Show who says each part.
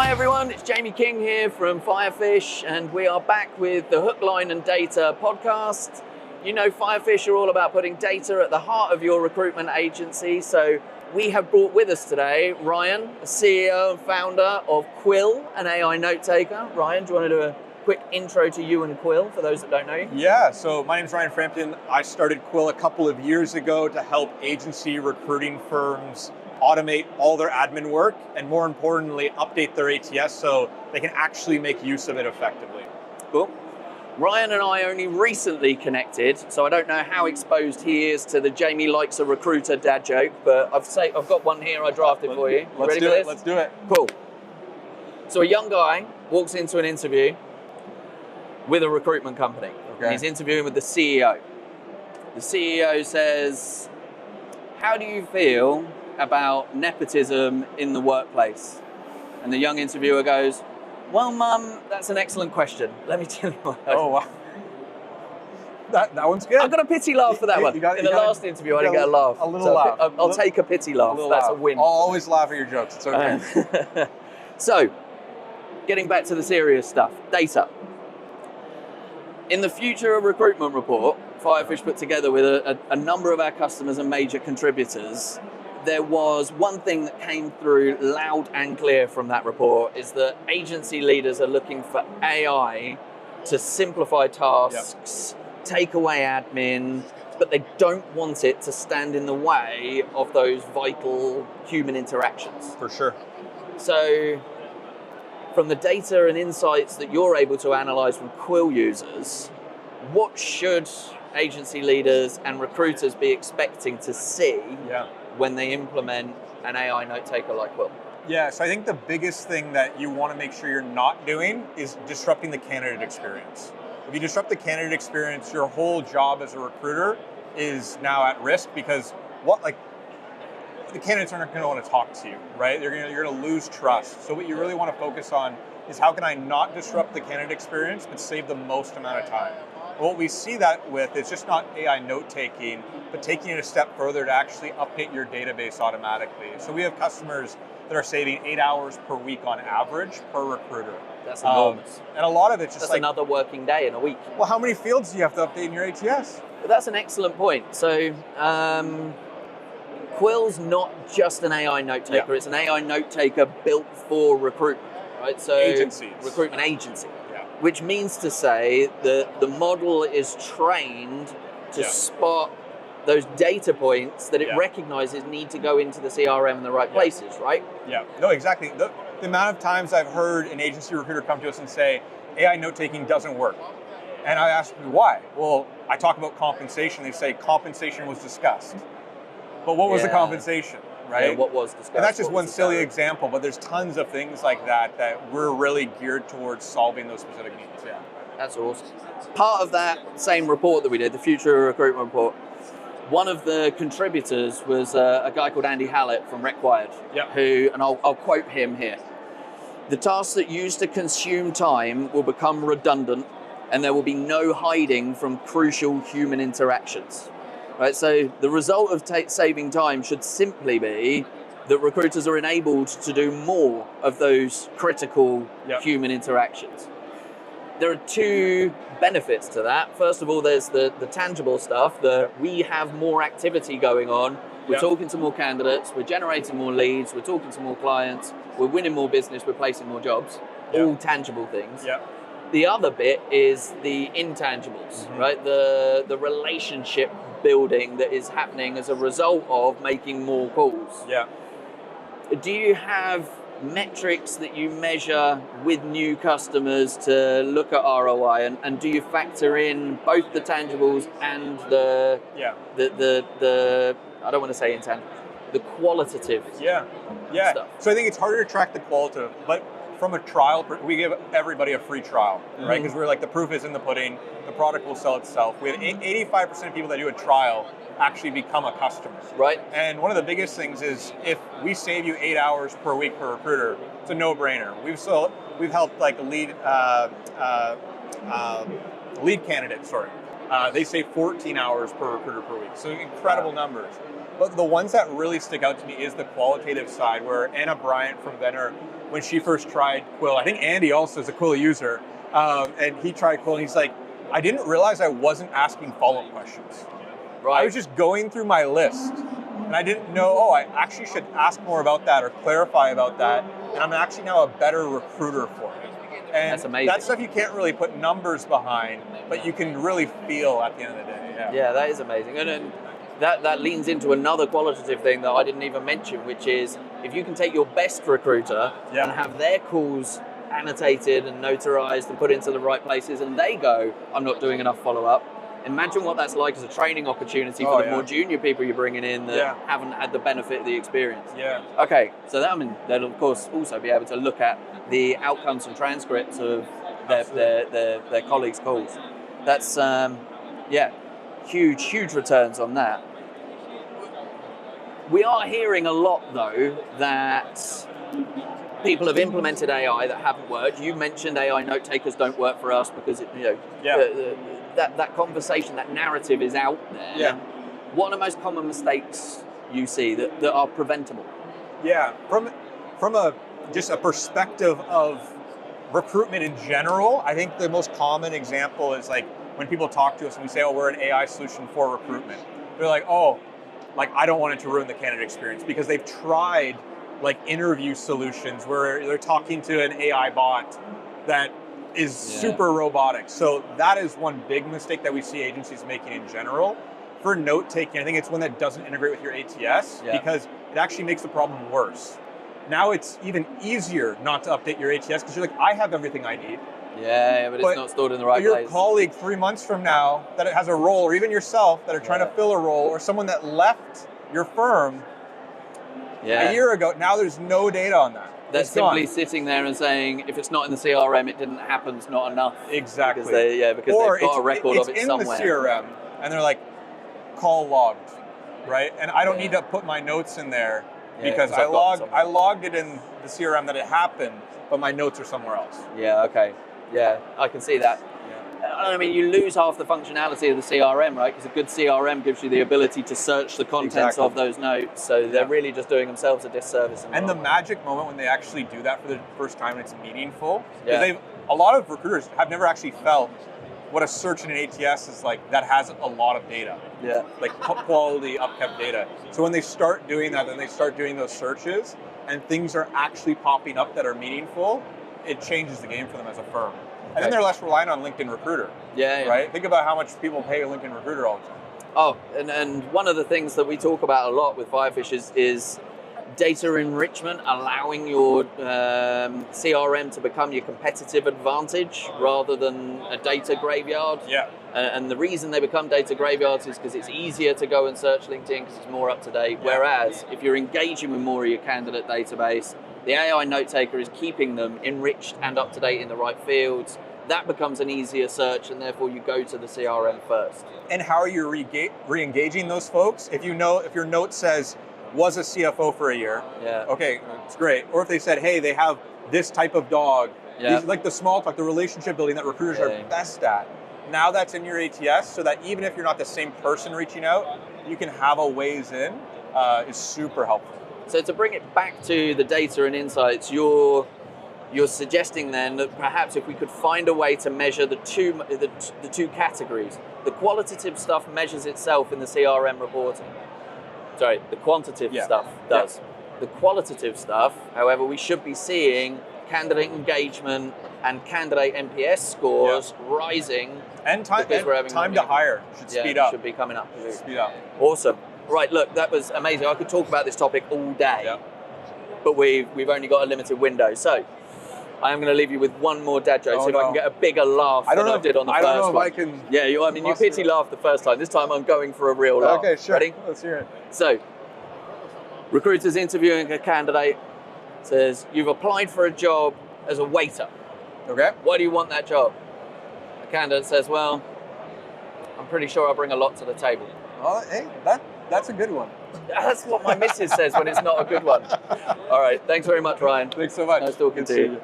Speaker 1: Hi everyone, it's Jamie King here from Firefish, and we are back with the Hook, Line and Data podcast. You know, Firefish are all about putting data at the heart of your recruitment agency, so we have brought with us today Ryan, CEO and founder of Quil, an AI note taker. Ryan, do you want to do a quick intro to you and Quil for those that don't know you?
Speaker 2: Yeah, so my name is Ryan Frampton. I started Quil a couple of years ago to help agency recruiting firms automate all their admin work and, more importantly, update their ATS so they can actually make use of it effectively.
Speaker 1: Cool. Ryan and I only recently connected, so I don't know how exposed he is to the Jamie likes a recruiter dad joke, but I've got one here I drafted for you.
Speaker 2: Let's do it. Let's do it.
Speaker 1: Cool. So a young guy walks into an interview with a recruitment company.
Speaker 2: Okay.
Speaker 1: He's interviewing with the CEO. The CEO says, "How do you feel about nepotism in the workplace?" And the young interviewer goes, "Well, Mum, that's an excellent question. Let me tell you what."
Speaker 2: Oh, wow. That one's good.
Speaker 1: I got a pity laugh for that one. In the last interview, I didn't get a laugh.
Speaker 2: A little laugh.
Speaker 1: I'll take a pity laugh. That's a win.
Speaker 2: I'll always laugh at your jokes. It's okay.
Speaker 1: So, getting back to the serious stuff, data. In the Future of Recruitment report, Firefish put together with a number of our customers and major contributors, there was one thing that came through loud and clear from that report, is that agency leaders are looking for AI to simplify tasks, take away admin, but they don't want it to stand in the way of those vital human interactions.
Speaker 2: For sure.
Speaker 1: So, from the data and insights that you're able to analyze from Quil users, what should agency leaders and recruiters be expecting to see when they implement an AI note taker like Quil?
Speaker 2: Yeah, so I think the biggest thing that you want to make sure you're not doing is disrupting the candidate experience. If you disrupt the candidate experience, your whole job as a recruiter is now at risk, because the candidates aren't going to want to talk to you, right? You're going to lose trust. So what you really want to focus on is, how can I not disrupt the candidate experience but save the most amount of time? What we see that with is just not AI note taking, but taking it a step further to actually update your database automatically. So we have customers that are saving 8 hours per week on average per recruiter.
Speaker 1: That's enormous.
Speaker 2: And a lot of it's just
Speaker 1: that's another working day in a week.
Speaker 2: Well, how many fields do you have to update in your ATS?
Speaker 1: But that's an excellent point. So Quil's not just an AI note taker, it's an AI note taker built for recruitment, right? So
Speaker 2: agencies.
Speaker 1: Recruitment agency. Which means to say that the model is trained to spot those data points that it recognizes need to go into the CRM in the right places, right?
Speaker 2: Yeah, no, exactly. The amount of times I've heard an agency recruiter come to us and say, AI note-taking doesn't work. And I ask them, why? Well, I talk about compensation. They say compensation was discussed. But what was the compensation? Right?
Speaker 1: Yeah, what was discussed?
Speaker 2: And that's just one silly example, but there's tons of things like that we're really geared towards solving those specific needs. Yeah,
Speaker 1: that's awesome. Part of that same report that we did, the Future Recruitment report, one of the contributors was a guy called Andy Hallett from Required, who, and I'll quote him here: "The tasks that used to consume time will become redundant, and there will be no hiding from crucial human interactions." Right, so the result of saving time should simply be that recruiters are enabled to do more of those critical human interactions. There are two benefits to that. First of all, there's the tangible stuff, that we have more activity going on. We're talking to more candidates, we're generating more leads, we're talking to more clients, we're winning more business, we're placing more jobs, all tangible things. The other bit is the intangibles, right? The relationship building that is happening as a result of making more calls. Do you have metrics that you measure with new customers to look at ROI, and do you factor in both the tangibles and the I don't want to say intangibles, the qualitative stuff?
Speaker 2: So I think it's harder to track the qualitative, but from a trial, we give everybody a free trial, right? Because we're like, the proof is in the pudding, the product will sell itself. We have 85% of people that do a trial actually become a customer.
Speaker 1: Right.
Speaker 2: And one of the biggest things is, if we save you 8 hours per week per recruiter, it's a no-brainer. We've helped like lead candidates, they save 14 hours per recruiter per week. So incredible numbers. But the ones that really stick out to me is the qualitative side, where Anna Bryant from Venner when she first tried Quil. I think Andy also is a Quil user, and he tried Quil, and he's like, I didn't realize I wasn't asking follow-up questions.
Speaker 1: Right.
Speaker 2: I was just going through my list, and I didn't know, I actually should ask more about that or clarify about that, and I'm actually now a better recruiter for it. And
Speaker 1: that's amazing.
Speaker 2: That stuff you can't really put numbers behind, but you can really feel at the end of the day.
Speaker 1: Yeah, that is amazing. And that leans into another qualitative thing that I didn't even mention, which is if you can take your best recruiter and have their calls annotated and notarized and put into the right places, and they go, I'm not doing enough follow-up. Imagine what that's like as a training opportunity for the more junior people you're bringing in that haven't had the benefit of the experience.
Speaker 2: Yeah.
Speaker 1: Okay, so that, I mean, they'll of course also be able to look at the outcomes and transcripts of their colleagues' calls. That's, huge returns on that. We are hearing a lot, though, that people have implemented AI that haven't worked. You mentioned AI note takers don't work for us because that conversation, that narrative is out there.
Speaker 2: Yeah.
Speaker 1: What are the most common mistakes you see that are preventable?
Speaker 2: Yeah, from just a perspective of recruitment in general, I think the most common example is like when people talk to us and we say, oh, we're an AI solution for recruitment. They're like, oh, like I don't want it to ruin the candidate experience, because they've tried like interview solutions where they're talking to an AI bot that is super robotic. So that is one big mistake that we see agencies making in general. For note taking, I think it's one that doesn't integrate with your ATS because it actually makes the problem worse. Now it's even easier not to update your ATS because you're like, I have everything I need.
Speaker 1: Yeah, but it's not stored in the right
Speaker 2: your
Speaker 1: place.
Speaker 2: Colleague 3 months from now that it has a role, or even yourself that are trying to fill a role, or someone that left your firm a year ago, now there's no data on that.
Speaker 1: That's simply sitting there and saying, if it's not in the CRM, it didn't happen, it's not enough.
Speaker 2: Exactly.
Speaker 1: Because they've got a record of it somewhere.
Speaker 2: It's in the CRM, and they're like, call logged, right? And I don't need to put my notes in there because I logged it in the CRM that it happened, but my notes are somewhere else.
Speaker 1: Yeah, okay. Yeah, I can see that. I mean, you lose half the functionality of the CRM, right? Because a good CRM gives you the ability to search the contents of those notes. So they're really just doing themselves a disservice.
Speaker 2: And the magic moment when they actually do that for the first time and it's meaningful, because a lot of recruiters have never actually felt what a search in an ATS is like that has a lot of data.
Speaker 1: Yeah.
Speaker 2: Like quality, upkept data. So when they start doing that, then they start doing those searches and things are actually popping up that are meaningful, it changes the game for them as a firm. And then they're less reliant on LinkedIn Recruiter. Right? Think about how much people pay LinkedIn Recruiter all the time.
Speaker 1: Oh, and one of the things that we talk about a lot with Firefish is data enrichment, allowing your CRM to become your competitive advantage rather than a data graveyard.
Speaker 2: Yeah.
Speaker 1: And the reason they become data graveyards is because it's easier to go and search LinkedIn because it's more up to date. Whereas if you're engaging with more of your candidate database, the AI note taker is keeping them enriched and up to date in the right fields. That becomes an easier search, and therefore you go to the CRM first.
Speaker 2: And how are you re-engaging those folks? If your note says, was a CFO for a year, okay, it's great. Or if they said, hey, they have this type of dog, these, like the small talk, the relationship building that recruiters are best at. Now that's in your ATS, so that even if you're not the same person reaching out, you can have a ways in, is super helpful.
Speaker 1: So to bring it back to the data and insights, you're suggesting then that perhaps if we could find a way to measure the two categories, the qualitative stuff measures itself in the CRM reporting. Sorry, the quantitative stuff does. The qualitative stuff, however, we should be seeing candidate engagement and candidate NPS scores rising.
Speaker 2: And time to hire should speed up.
Speaker 1: Should be coming up.
Speaker 2: Speed up.
Speaker 1: Awesome. Right, look, that was amazing. I could talk about this topic all day, but we've only got a limited window. So I am going to leave you with one more dad joke, see if I can get a bigger laugh than I did on the first one.
Speaker 2: I don't know if I can.
Speaker 1: Yeah, you pity laughed the first time. This time I'm going for a real laugh.
Speaker 2: Okay, sure.
Speaker 1: Ready?
Speaker 2: Let's hear it.
Speaker 1: So, recruiter's interviewing a candidate, says, you've applied for a job as a waiter.
Speaker 2: Okay.
Speaker 1: Why do you want that job? The candidate says, well, I'm pretty sure I bring a lot to the table.
Speaker 2: Oh, hey, that's a good one.
Speaker 1: That's what my missus says when it's not a good one. All right, thanks very much, Ryan.
Speaker 2: Thanks so much.
Speaker 1: Nice talking to you.